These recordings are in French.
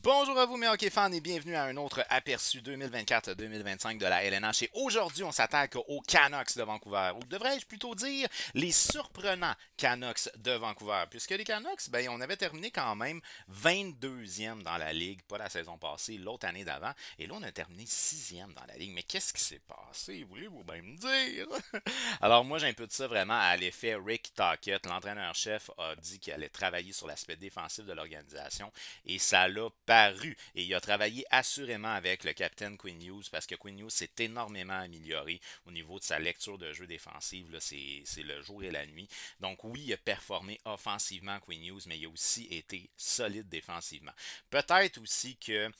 Bonjour à vous mes hockey fans et bienvenue à un autre aperçu 2024-2025 de la LNH. Et aujourd'hui, on s'attaque aux Canucks de Vancouver, ou devrais-je plutôt dire les surprenants Canucks de Vancouver, puisque les Canucks, ben, on avait terminé quand même 22e dans la ligue, pas la saison passée, l'autre année d'avant, et là on a terminé 6e dans la ligue. Mais qu'est-ce qui s'est passé, voulez-vous bien me dire? Alors moi, j'impute ça vraiment à l'effet Rick Tocchet. L'entraîneur-chef a dit qu'il allait travailler sur l'aspect défensif de l'organisation et ça l'a paru. Et il a travaillé assurément avec le capitaine Quinn Hughes parce que Quinn Hughes s'est énormément amélioré au niveau de sa lecture de jeu défensive. C'est le jour et la nuit. Donc oui, il a performé offensivement Quinn Hughes, mais il a aussi été solide défensivement. Peut-être aussi que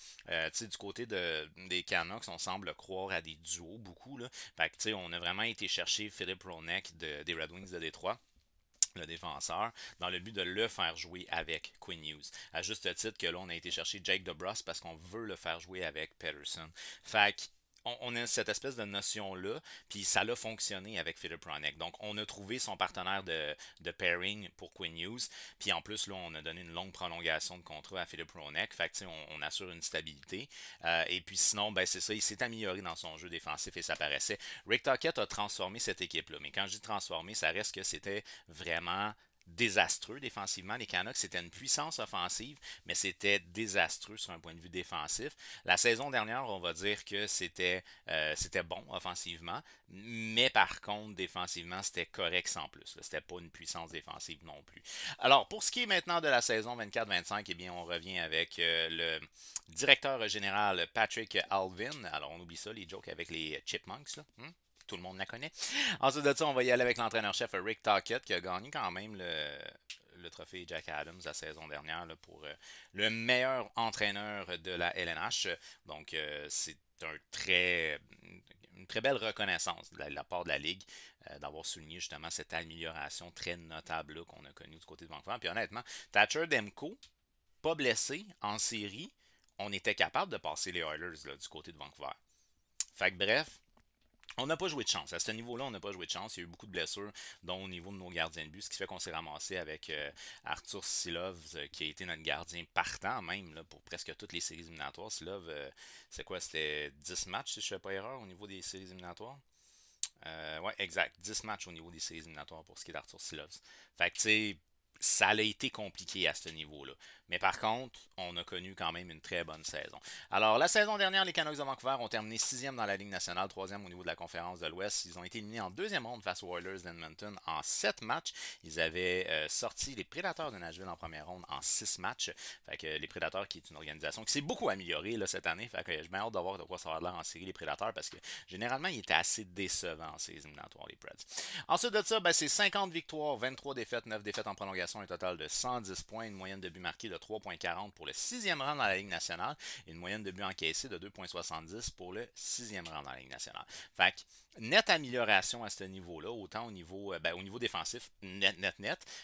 du côté des Canucks, on semble croire à des duos beaucoup. Là. Fait que, on a vraiment été chercher Philip Ronek des Red Wings de Détroit, le défenseur, dans le but de le faire jouer avec Quinn Hughes. À juste titre que là, on a été chercher Jake DeBrusk parce qu'on veut le faire jouer avec Peterson. Fait que on a cette espèce de notion-là, puis ça a fonctionné avec Philip Ronek. Donc, on a trouvé son partenaire de pairing pour Quinn Hughes, puis en plus, là, on a donné une longue prolongation de contrat à Philip Ronek, fait que, on assure une stabilité. Et puis sinon, ben, c'est ça, il s'est amélioré dans son jeu défensif et ça paraissait. Rick Tocchet a transformé cette équipe-là, mais quand je dis transformé, ça reste que c'était vraiment désastreux défensivement. Les Canucks, c'était une puissance offensive, mais c'était désastreux sur un point de vue défensif. La saison dernière, on va dire que c'était bon offensivement, mais par contre, défensivement, c'était correct sans plus. C'était pas une puissance défensive non plus. Alors, pour ce qui est maintenant de la saison 24-25, eh bien, on revient avec le directeur général Patrick Alvin. Alors, on oublie ça, les jokes avec les Chipmunks, là. Tout le monde la connaît. Ensuite de ça, on va y aller avec l'entraîneur-chef Rick Tocchet qui a gagné quand même le trophée Jack Adams la saison dernière là, pour le meilleur entraîneur de la LNH. Donc, c'est une très belle reconnaissance de la part de la Ligue d'avoir souligné justement cette amélioration très notable qu'on a connue du côté de Vancouver. Puis honnêtement, Thatcher Demko, pas blessé en série, on était capable de passer les Oilers là, du côté de Vancouver. Fait que bref, on n'a pas joué de chance. À ce niveau-là, on n'a pas joué de chance. Il y a eu beaucoup de blessures, dont au niveau de nos gardiens de but, ce qui fait qu'on s'est ramassé avec Arthur Silov, qui a été notre gardien partant même là, pour presque toutes les séries éliminatoires. Silov, c'est quoi? C'était 10 matchs, si je ne fais pas erreur, au niveau des séries éliminatoires. Ouais, exact. 10 matchs au niveau des séries éliminatoires pour ce qui est d'Arthur Silov. Fait que, tu sais, ça a été compliqué à ce niveau-là. Mais par contre, on a connu quand même une très bonne saison. Alors, la saison dernière, les Canucks de Vancouver ont terminé 6e dans la Ligue nationale, 3e au niveau de la conférence de l'Ouest. Ils ont été éliminés en deuxième ronde face aux Oilers d'Edmonton en 7 matchs. Ils avaient sorti les Prédateurs de Nashville en première ronde en 6 matchs. Fait que les Prédateurs, qui est une organisation qui s'est beaucoup améliorée là, cette année. Fait que j'ai bien hâte de voir de quoi ça va l'air en série, les Prédateurs, parce que généralement, ils étaient assez décevants en séries éliminatoires, les Preds. Ensuite de ça, ben, c'est 50 victoires, 23 défaites, 9 défaites en prolongation, un total de 110 points, une moyenne de buts marqués de 3,40 pour le 6e rang dans la Ligue nationale et une moyenne de buts encaissés de 2,70 pour le 6e rang dans la Ligue nationale. Fait que, nette amélioration à ce niveau-là, autant au niveau défensif, net,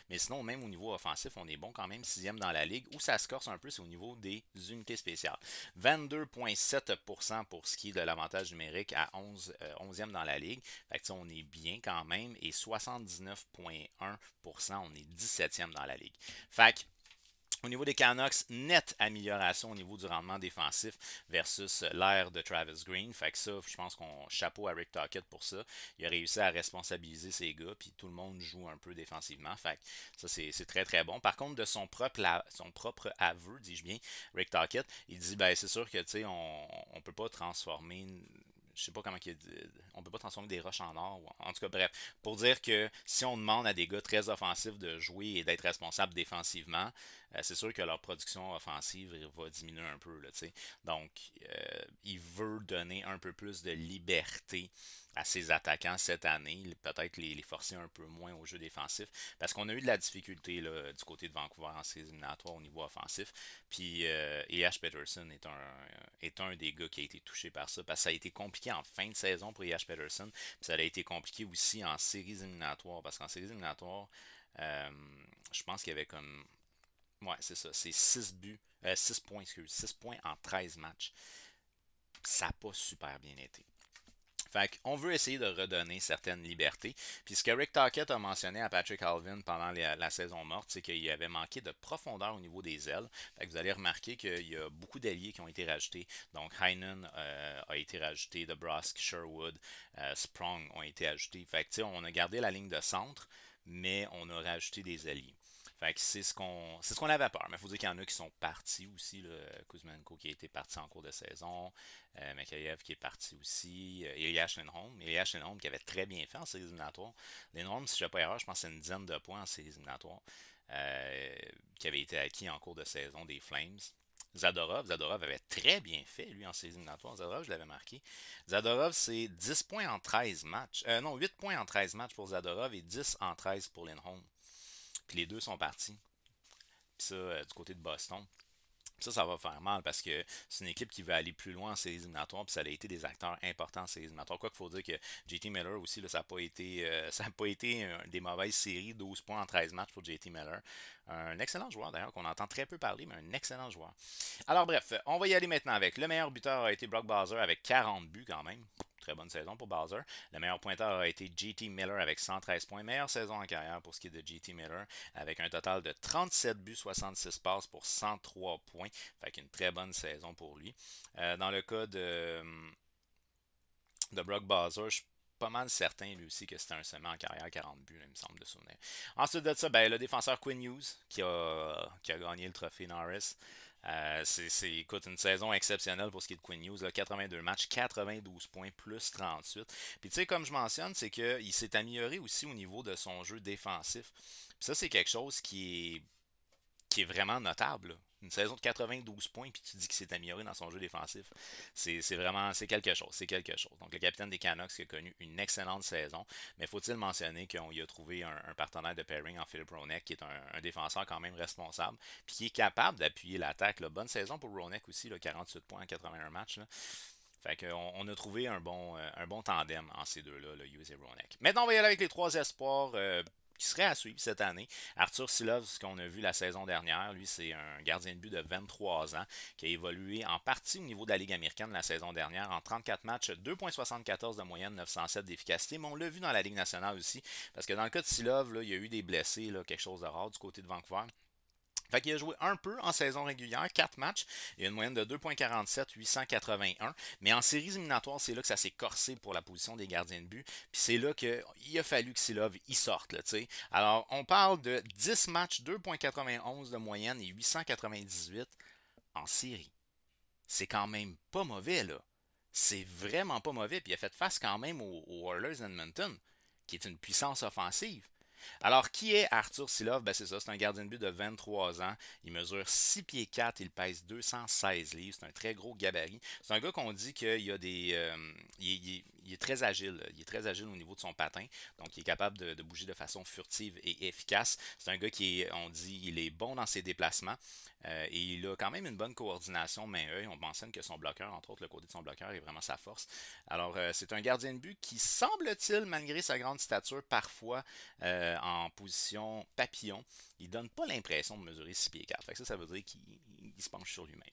mais sinon, même au niveau offensif, on est bon quand même 6e dans la Ligue. Où ça se corse un peu, c'est au niveau des unités spéciales. 22,7% pour ce qui est de l'avantage numérique à 11e dans la Ligue. Fait que, on est bien quand même. Et 79,1%, on est 17e dans la Ligue. Fait que, au niveau des Canucks, nette amélioration au niveau du rendement défensif versus l'ère de Travis Green. Fait que ça, je pense qu'on chapeau à Rick Tocchet pour ça. Il a réussi à responsabiliser ses gars, puis tout le monde joue un peu défensivement. Fait que ça, c'est très très bon. Par contre, de son propre aveu, dis-je bien, Rick Tocchet, il dit ben c'est sûr que tu sais, on peut pas transformer je sais pas comment il dit, on peut pas transformer des roches en or. En tout cas, bref, pour dire que si on demande à des gars très offensifs de jouer et d'être responsables défensivement, c'est sûr que leur production offensive va diminuer un peu. Là, donc, il veut donner un peu plus de liberté à ses attaquants cette année, peut-être les forcer un peu moins au jeu défensif, parce qu'on a eu de la difficulté là, du côté de Vancouver en séries éliminatoires au niveau offensif. Puis E.H. Peterson est un des gars qui a été touché par ça, parce que ça a été compliqué en fin de saison pour E.H. Peterson, puis ça a été compliqué aussi en séries éliminatoires, parce qu'en séries éliminatoires, euh, je pense qu'il y avait comme... Ouais, c'est ça, c'est 6 buts, 6 points, excuse, 6 points en 13 matchs. Ça n'a pas super bien été. Fait qu'on veut essayer de redonner certaines libertés. Puis ce que Rick Tocchet a mentionné à Patrick Alvin pendant la saison morte, c'est qu'il avait manqué de profondeur au niveau des ailes. Fait que vous allez remarquer qu'il y a beaucoup d'alliés qui ont été rajoutés. Donc Heinen a été rajouté, DeBrusk, Sherwood, Sprong ont été ajoutés. Fait que on a gardé la ligne de centre, mais on a rajouté des alliés. Fait que c'est ce qu'on avait peur. Mais il faut dire qu'il y en a qui sont partis aussi. Là. Kuzmenko qui a été parti en cours de saison. Mikheyev qui est parti aussi. Elias Lindholm. Elias Lindholm qui avait très bien fait en séries éliminatoires. Lindholm, si je ne fais pas erreur, je pense que c'est une dizaine de points en séries éliminatoires. Qui avait été acquis en cours de saison des Flames. Zadorov avait très bien fait, lui, en séries éliminatoires. Zadorov, je l'avais marqué. Zadorov, c'est 10 points en 13 matchs. Non, 8 points en 13 matchs pour Zadorov et 10 en 13 pour Lindholm. Puis les deux sont partis. Puis ça, du côté de Boston. Ça va faire mal parce que c'est une équipe qui veut aller plus loin en séries éliminatoires. Puis ça a été des acteurs importants en séries éliminatoires. Quoi qu'il faut dire que JT Miller aussi, là, ça n'a pas été, des mauvaises séries. 12 points en 13 matchs pour JT Miller. Un excellent joueur d'ailleurs, qu'on entend très peu parler, mais un excellent joueur. Alors bref, on va y aller maintenant avec. Le meilleur buteur a été Brock Bowser avec 40 buts quand même. Très bonne saison pour Bowser. Le meilleur pointeur a été JT Miller avec 113 points. Meilleure saison en carrière pour ce qui est de JT Miller avec un total de 37 buts, 66 passes pour 103 points. Fait qu'une très bonne saison pour lui. Dans le cas de Brock Bowser, je suis pas mal certain lui aussi que c'était un seulement en carrière 40 buts, là, il me semble de souvenir. Ensuite de ça, ben, le défenseur Quinn Hughes qui a gagné le trophée Norris. Écoute, une saison exceptionnelle pour ce qui est de Quinn Hughes. Là, 82 matchs, 92 points, plus 38. Puis tu sais, comme je mentionne, c'est qu'il s'est amélioré aussi au niveau de son jeu défensif. Puis ça, c'est quelque chose qui est vraiment notable. Là. Une saison de 92 points, puis tu dis qu'il s'est amélioré dans son jeu défensif. C'est quelque chose. C'est quelque chose. Donc, le capitaine des Canucks qui a connu une excellente saison, mais faut-il mentionner qu'on y a trouvé un partenaire de pairing en Philip Ronek, qui est un défenseur quand même responsable, puis qui est capable d'appuyer l'attaque. Là. Bonne saison pour Ronek aussi, là, 48 points en 81 matchs. Là. Fait qu'on on a trouvé un bon tandem en ces deux-là, là, Hughes et Ronek. Maintenant, on va y aller avec les trois espoirs qui seraient à suivre cette année. Arthur Silov, ce qu'on a vu la saison dernière, lui, c'est un gardien de but de 23 ans qui a évolué en partie au niveau de la Ligue américaine la saison dernière en 34 matchs, 2,74 de moyenne, 907 d'efficacité. Mais on l'a vu dans la Ligue nationale aussi, parce que dans le cas de Silov, là, il y a eu des blessés, là, quelque chose de rare du côté de Vancouver. Fait qu'il a joué un peu en saison régulière, 4 matchs. Il a une moyenne de 2,47, 881. Mais en séries éliminatoires, c'est là que ça s'est corsé pour la position des gardiens de but. Puis c'est là qu'il a fallu que Silov y sorte. Là, t'sais. Alors, on parle de 10 matchs, 2,91 de moyenne et 898 en série. C'est quand même pas mauvais, là. C'est vraiment pas mauvais. Puis il a fait face quand même aux Oilers Edmonton, qui est une puissance offensive. Alors, qui est Arthur Silov? Ben, c'est ça, c'est un gardien de but de 23 ans. Il mesure 6 pieds 4, il pèse 216 livres. C'est un très gros gabarit. C'est un gars qu'on dit qu'il a des. Il est très agile. Il est très agile au niveau de son patin. Donc, il est capable de bouger de façon furtive et efficace. C'est un gars qui est, on dit, il est bon dans ses déplacements. Et il a quand même une bonne coordination main-œil. On mentionne que son bloqueur, entre autres, le côté de son bloqueur est vraiment sa force. Alors, c'est un gardien de but qui, semble-t-il, malgré sa grande stature, parfois en position papillon, il donne pas l'impression de mesurer 6 pieds 4. Fait que ça veut dire qu'il se penche sur lui-même.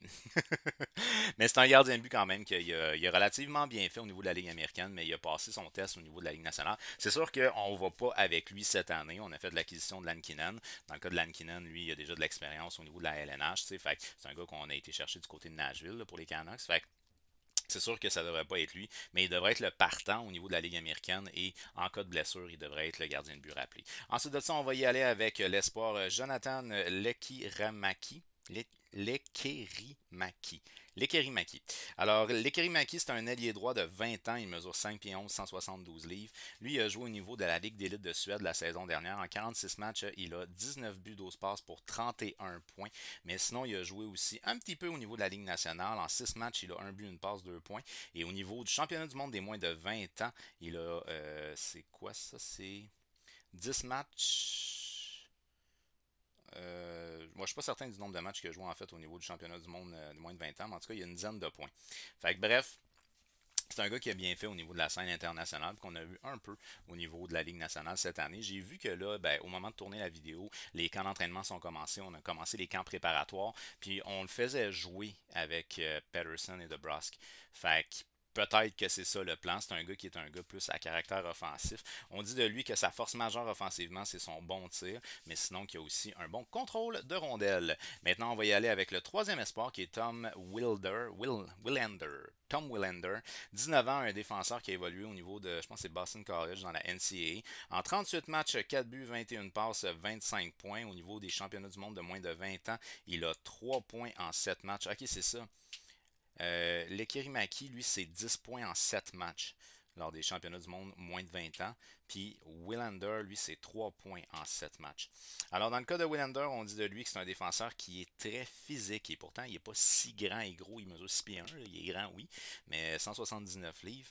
Mais c'est un gardien de but quand même qu'il a relativement bien fait au niveau de la Ligue américaine, mais il a passé son test au niveau de la Ligue nationale. C'est sûr qu'on ne va pas avec lui cette année. On a fait de l'acquisition de Lankinen. Dans le cas de Lankinen, lui, il a déjà de l'expérience au niveau de la LNH. Fait que c'est un gars qu'on a été chercher du côté de Nashville là, pour les Canucks. Fait que c'est sûr que ça ne devrait pas être lui, mais il devrait être le partant au niveau de la Ligue américaine et en cas de blessure, il devrait être le gardien de but rappelé. Ensuite de ça, on va y aller avec l'espoir Jonathan Lekiramaki. Lekerimaki. Lekerimaki. Alors, Lekerimaki, c'est un ailier droit de 20 ans. Il mesure 5 pieds 11, 172 livres. Lui, il a joué au niveau de la Ligue d'élite de Suède la saison dernière. En 46 matchs, il a 19 buts, 12 passes pour 31 points. Mais sinon, il a joué aussi un petit peu au niveau de la Ligue nationale. En 6 matchs, il a 1 but, 1 passe, 2 points. Et au niveau du championnat du monde des moins de 20 ans, il a... c'est quoi ça? C'est 10 matchs... moi, je suis pas certain du nombre de matchs qu'il a joué en fait au niveau du championnat du monde de moins de 20 ans, mais en tout cas, il y a une dizaine de points. Fait que bref, c'est un gars qui a bien fait au niveau de la scène internationale, qu'on a vu un peu au niveau de la Ligue nationale cette année. J'ai vu que là, ben, au moment de tourner la vidéo, les camps d'entraînement sont commencés. On a commencé les camps préparatoires, puis on le faisait jouer avec Patterson et DeBrusk. Fait que Peut-être que c'est ça le plan. C'est un gars qui est un gars plus à caractère offensif. On dit de lui que sa force majeure offensivement, c'est son bon tir, mais sinon qu'il a aussi un bon contrôle de rondelle. Maintenant, on va y aller avec le troisième espoir qui est Tom Willander. Tom Willander, 19 ans, un défenseur qui a évolué au niveau de, je pense que c'est Boston College dans la NCAA. En 38 matchs, 4 buts, 21 passes, 25 points. Au niveau des championnats du monde de moins de 20 ans, il a 3 points en 7 matchs. Ok, c'est ça. Lekirimaki, lui, c'est 10 points en 7 matchs lors des championnats du monde moins de 20 ans. Puis Willander, lui, c'est 3 points en 7 matchs. Alors, dans le cas de Willander, on dit de lui que c'est un défenseur qui est très physique et pourtant, il n'est pas si grand et gros. Il mesure 6 pieds 1. Il est grand, oui, mais 179 livres.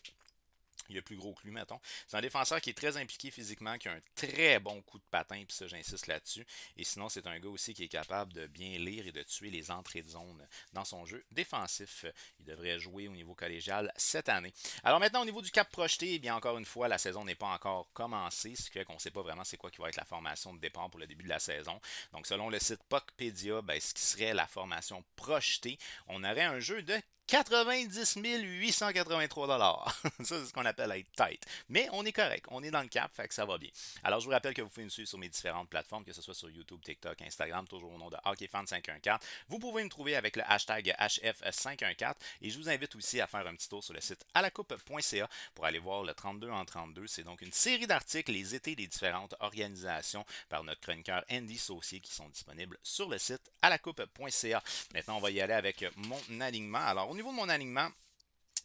Il est plus gros que lui, mettons. C'est un défenseur qui est très impliqué physiquement, qui a un très bon coup de patin, puis ça, j'insiste là-dessus. Et sinon, c'est un gars aussi qui est capable de bien lire et de tuer les entrées de zone dans son jeu défensif. Il devrait jouer au niveau collégial cette année. Alors maintenant, au niveau du cap projeté, eh bien encore une fois, la saison n'est pas encore commencée, ce qui fait qu'on ne sait pas vraiment c'est quoi qui va être la formation de départ pour le début de la saison. Donc selon le site Puckpedia, ben, ce qui serait la formation projetée, on aurait un jeu de 90 883 $. Ça, c'est ce qu'on appelle être tight. Mais on est correct. On est dans le cap, fait que ça va bien. Alors, je vous rappelle que vous pouvez nous suivre sur mes différentes plateformes, que ce soit sur YouTube, TikTok, Instagram, toujours au nom de HockeyFan514. Vous pouvez me trouver avec le hashtag HF514. Et je vous invite aussi à faire un petit tour sur le site alacoupe.ca pour aller voir le 32 en 32. C'est donc une série d'articles, les étés des différentes organisations par notre chroniqueur Andy Saucier qui sont disponibles sur le site alacoupe.ca. Maintenant, on va y aller avec mon alignement. Alors, au niveau de mon alignement,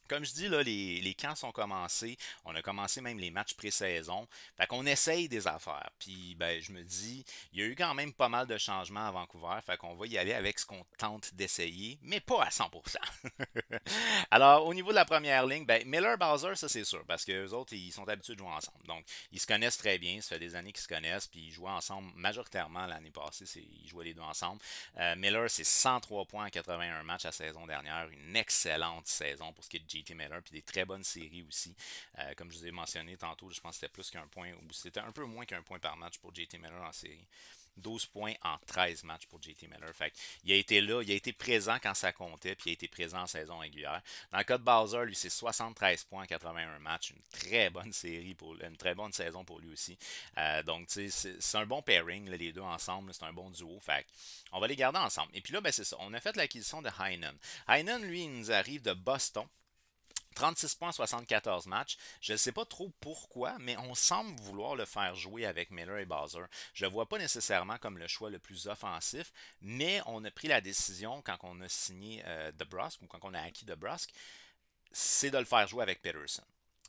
comme je dis, là, les camps sont commencés. On a commencé même les matchs pré-saison. Fait qu'on essaye des affaires. Puis, ben, je me dis, il y a eu quand même pas mal de changements à Vancouver. Fait qu'on va y aller avec ce qu'on tente d'essayer, mais pas à 100%. Alors, au niveau de la première ligne, ben, Miller-Bowser, ça c'est sûr, parce que les autres, ils sont habitués de jouer ensemble. Donc, ils se connaissent très bien. Ça fait des années qu'ils se connaissent. Puis, ils jouaient ensemble majoritairement l'année passée. Ils jouaient les deux ensemble. Miller, c'est 103 points en 81 matchs la saison dernière. Une excellente saison pour ce qui est de JT Miller. Puis des très bonnes séries aussi. Comme je vous ai mentionné tantôt, je pense que c'était plus qu'un point, ou c'était un peu moins qu'un point par match pour JT Miller en série. 12 points en 13 matchs pour JT Miller. Fait il a été là, il a été présent quand ça comptait, puis il a été présent en saison régulière. Dans le cas de Bowser, lui, c'est 73 points en 81 matchs. Une très bonne série, une très bonne saison pour lui aussi. Donc, tu sais, c'est un bon pairing, là, les deux ensemble. C'est un bon duo. Fait on va les garder ensemble. Et puis là, ben, c'est ça. On a fait l'acquisition de Heinen. Heinen, lui, il nous arrive de Boston. 36 points, 74 matchs. Je ne sais pas trop pourquoi, mais on semble vouloir le faire jouer avec Miller et Bowser. Je ne le vois pas nécessairement comme le choix le plus offensif, mais on a pris la décision quand on a signé DeBrusk ou quand on a acquis DeBrusk, c'est de le faire jouer avec Peterson.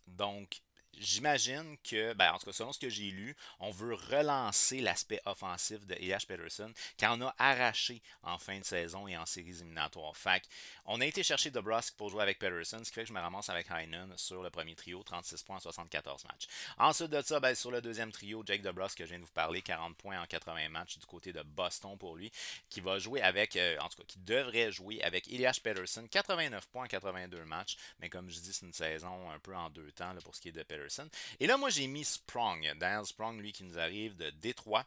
Donc, j'imagine que, ben, en tout cas, selon ce que j'ai lu, on veut relancer l'aspect offensif de Elias Peterson, qu'on a arraché en fin de saison et en séries éliminatoires. Fait on a été chercher DeBrusk pour jouer avec Peterson, ce qui fait que je me ramasse avec Heinen sur le premier trio, 36 points en 74 matchs. Ensuite de ça, ben, sur le deuxième trio, Jake DeBrusk, que je viens de vous parler, 40 points en 80 matchs du côté de Boston pour lui, qui va jouer avec, en tout cas, qui devrait jouer avec Elias Peterson, 89 points en 82 matchs, mais comme je dis, c'est une saison un peu en deux temps là, pour ce qui est de Peterson. Et là, moi, j'ai mis Sprong, Daniel Sprong, lui, qui nous arrive de Détroit.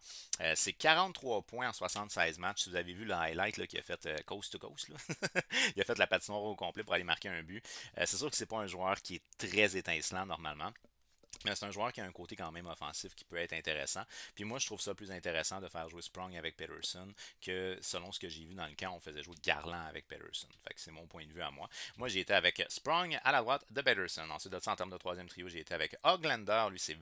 C'est 43 points en 76 matchs. Si vous avez vu le highlight là, qu'il a fait coast to coast, là. Il a fait la patinoire au complet pour aller marquer un but. C'est sûr que c'est pas un joueur qui est très étincelant normalement. Mais c'est un joueur qui a un côté quand même offensif qui peut être intéressant. Puis moi, je trouve ça plus intéressant de faire jouer Sprong avec Peterson que selon ce que j'ai vu dans le camp, on faisait jouer Garland avec Peterson. Fait que c'est mon point de vue à moi. Moi, j'ai été avec Sprong à la droite de Peterson. Ensuite de ça, en termes de troisième trio, j'ai été avec Hoglander. Lui, c'est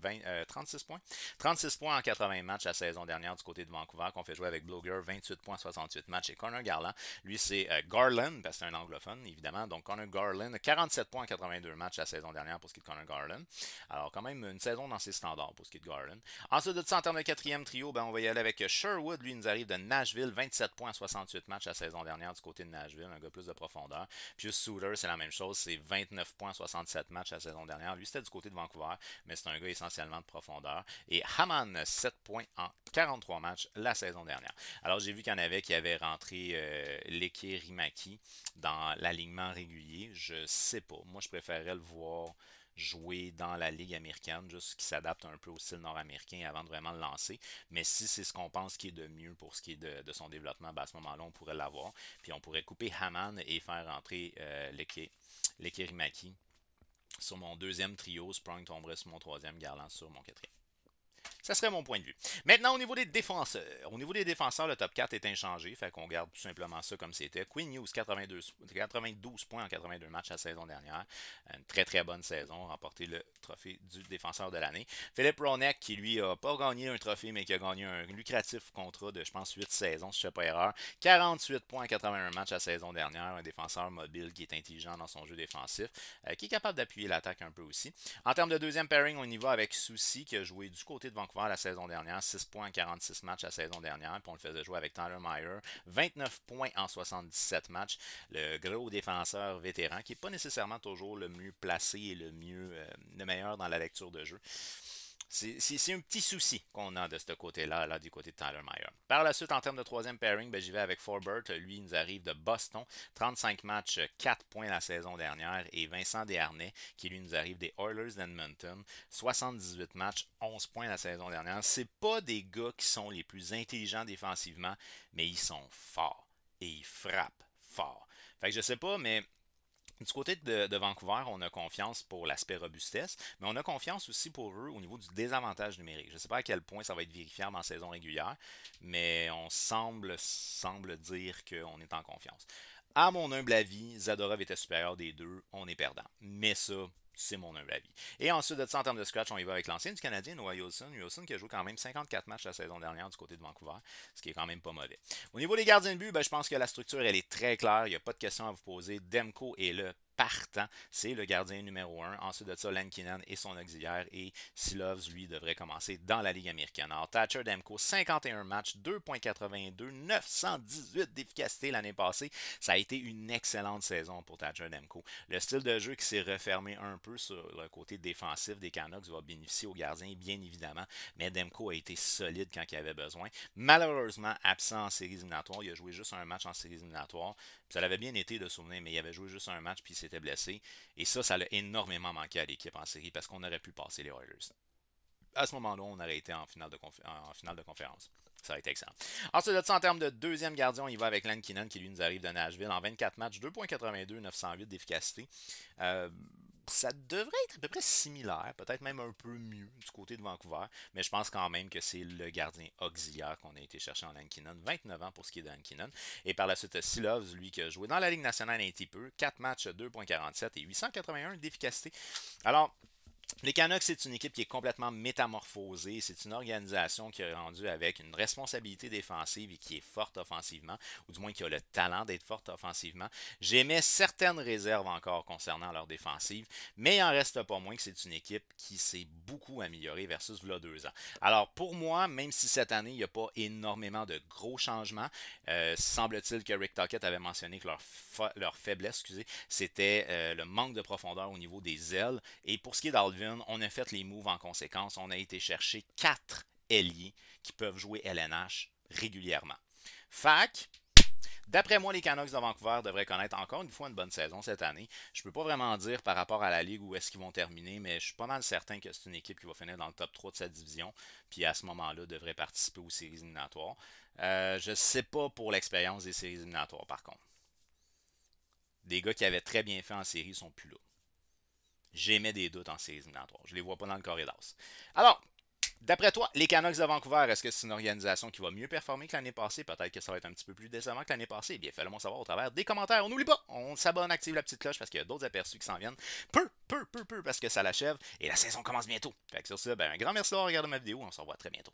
36 points. 36 points en 80 matchs la saison dernière du côté de Vancouver, qu'on fait jouer avec Bloger. 28 points, 68 matchs. Et Connor Garland, lui, c'est Garland, parce que c'est un anglophone, évidemment. Donc, Connor Garland, 47 points en 82 matchs la saison dernière pour ce qui est de Connor Garland. Alors, quand même, une saison dans ses standards pour ce qui est de Garland. Ensuite de ça, en termes de quatrième trio, ben, on va y aller avec Sherwood. Lui, il nous arrive de Nashville. 27 points en 68 matchs la saison dernière du côté de Nashville. Un gars plus de profondeur. Puis Suter, c'est la même chose. C'est 29 points en 67 matchs la saison dernière. Lui, c'était du côté de Vancouver, mais c'est un gars essentiellement de profondeur. Et Haman, 7 points en 43 matchs la saison dernière. Alors, j'ai vu qu'il y en avait qui avaient rentré Leke Rimaki dans l'alignement régulier. Je sais pas. Moi, je préférerais le voir jouer dans la Ligue américaine, juste qui s'adapte un peu au style nord-américain avant de vraiment le lancer. Mais si c'est ce qu'on pense qui est de mieux pour ce qui est de son développement, ben à ce moment-là, on pourrait l'avoir. Puis on pourrait couper Haman et faire entrer Leke Rimaki sur mon deuxième trio, Sprong tomberait sur mon troisième, Garland sur mon quatrième. Ça serait mon point de vue. Maintenant, au niveau des défenseurs. Au niveau des défenseurs, le top 4 est inchangé. Fait qu'on garde tout simplement ça comme c'était. Quinn Hughes, 92 points en 82 matchs la saison dernière. Une très très bonne saison. Remporté le trophée du défenseur de l'année. Philippe Ronek, qui lui a pas gagné un trophée, mais qui a gagné un lucratif contrat de, je pense, 8 saisons, si je ne fais pas erreur. 48 points en 81 matchs la saison dernière. Un défenseur mobile qui est intelligent dans son jeu défensif. Qui est capable d'appuyer l'attaque un peu aussi. En termes de deuxième pairing, on y va avec Soucy, qui a joué du côté de Vancouver la saison dernière, 6 points en 46 matchs la saison dernière, puis on le faisait jouer avec Tyler Meyer, 29 points en 77 matchs, le gros défenseur vétéran, qui n'est pas nécessairement toujours le mieux placé et le meilleur dans la lecture de jeu. C'est un petit souci qu'on a de ce côté-là, là, du côté de Tyler Meyer. Par la suite, en termes de troisième pairing, j'y vais avec Forbert. Lui, il nous arrive de Boston. 35 matchs, 4 points la saison dernière. Et Vincent Desharnais, qui lui nous arrive des Oilers d'Edmonton. 78 matchs, 11 points la saison dernière. C'est pas des gars qui sont les plus intelligents défensivement, mais ils sont forts. Et ils frappent fort. Fait que je sais pas, mais du côté de Vancouver, on a confiance pour l'aspect robustesse, mais on a confiance aussi pour eux au niveau du désavantage numérique. Je ne sais pas à quel point ça va être vérifiable en saison régulière, mais on semble dire qu'on est en confiance. À mon humble avis, Zadorov était supérieur des deux, on est perdant. Mais ça, c'est mon humble avis. Et ensuite de ça, en termes de scratch, on y va avec l'ancien du Canadien, Noah Wilson. Wilson qui a joué quand même 54 matchs la saison dernière du côté de Vancouver, ce qui est quand même pas mauvais. Au niveau des gardiens de but, je pense que la structure, elle est très claire. Il n'y a pas de question à vous poser. Demko est le partant, c'est le gardien numéro 1. Ensuite de ça, Lankinen et son auxiliaire. Et Silovs, lui, devrait commencer dans la Ligue américaine. Alors, Thatcher Demko, 51 matchs, 2,82, 918 d'efficacité l'année passée. Ça a été une excellente saison pour Thatcher Demko. Le style de jeu qui s'est refermé un peu sur le côté défensif des Canucks va bénéficier aux gardiens, bien évidemment. Mais Demko a été solide quand il avait besoin. Malheureusement, absent en séries éliminatoires. Il a joué juste un match en séries éliminatoires. Ça l'avait bien été de souvenir, mais il avait joué juste un match puis il s'était blessé. Et ça l'a énormément manqué à l'équipe en série parce qu'on aurait pu passer les Oilers. À ce moment-là, on aurait été en finale de conférence. Ça aurait été excellent. Ensuite de ça, en termes de deuxième gardien, il va avec Lankinen qui lui nous arrive de Nashville en 24 matchs, 2,82, 908 d'efficacité. Ça devrait être à peu près similaire, peut-être même un peu mieux du côté de Vancouver, mais je pense quand même que c'est le gardien auxiliaire qu'on a été chercher en Lankinen, 29 ans pour ce qui est de Lankinen. Et par la suite, Silovs, lui qui a joué dans la Ligue nationale un petit peu, 4 matchs, 2,47 et 881 d'efficacité. Alors, les Canucks, c'est une équipe qui est complètement métamorphosée. C'est une organisation qui est rendue avec une responsabilité défensive et qui est forte offensivement, ou du moins qui a le talent d'être forte offensivement. J'émets certaines réserves encore concernant leur défensive, mais il n'en reste pas moins que c'est une équipe qui s'est beaucoup améliorée versus il y a 2 ans. Alors pour moi, même si cette année, il n'y a pas énormément de gros changements, semble-t-il que Rick Tocchet avait mentionné que leur faiblesse, c'était le manque de profondeur au niveau des ailes. Et pour ce qui est d'Alvin, on a fait les moves en conséquence. On a été chercher 4 ailiers qui peuvent jouer LNH régulièrement. Fac, d'après moi, les Canucks de Vancouver devraient connaître encore une fois une bonne saison cette année. Je ne peux pas vraiment dire par rapport à la Ligue où est-ce qu'ils vont terminer, mais je suis pas mal certain que c'est une équipe qui va finir dans le top 3 de sa division, puis à ce moment-là, devrait participer aux séries éliminatoires. Je ne sais pas pour l'expérience des séries éliminatoires, par contre. Des gars qui avaient très bien fait en série sont plus là. J'émets des doutes en séries éliminatoires. Je ne les vois pas dans le corridor. Alors, d'après toi, les Canucks de Vancouver, est-ce que c'est une organisation qui va mieux performer que l'année passée? Peut-être que ça va être un petit peu plus décevant que l'année passée. Eh bien, fais-le moi savoir au travers des commentaires. On n'oublie pas, on s'abonne, active la petite cloche parce qu'il y a d'autres aperçus qui s'en viennent. Peu, parce que ça l'achève et la saison commence bientôt. Fait que sur ça, un grand merci d'avoir regardé ma vidéo. On se revoit très bientôt.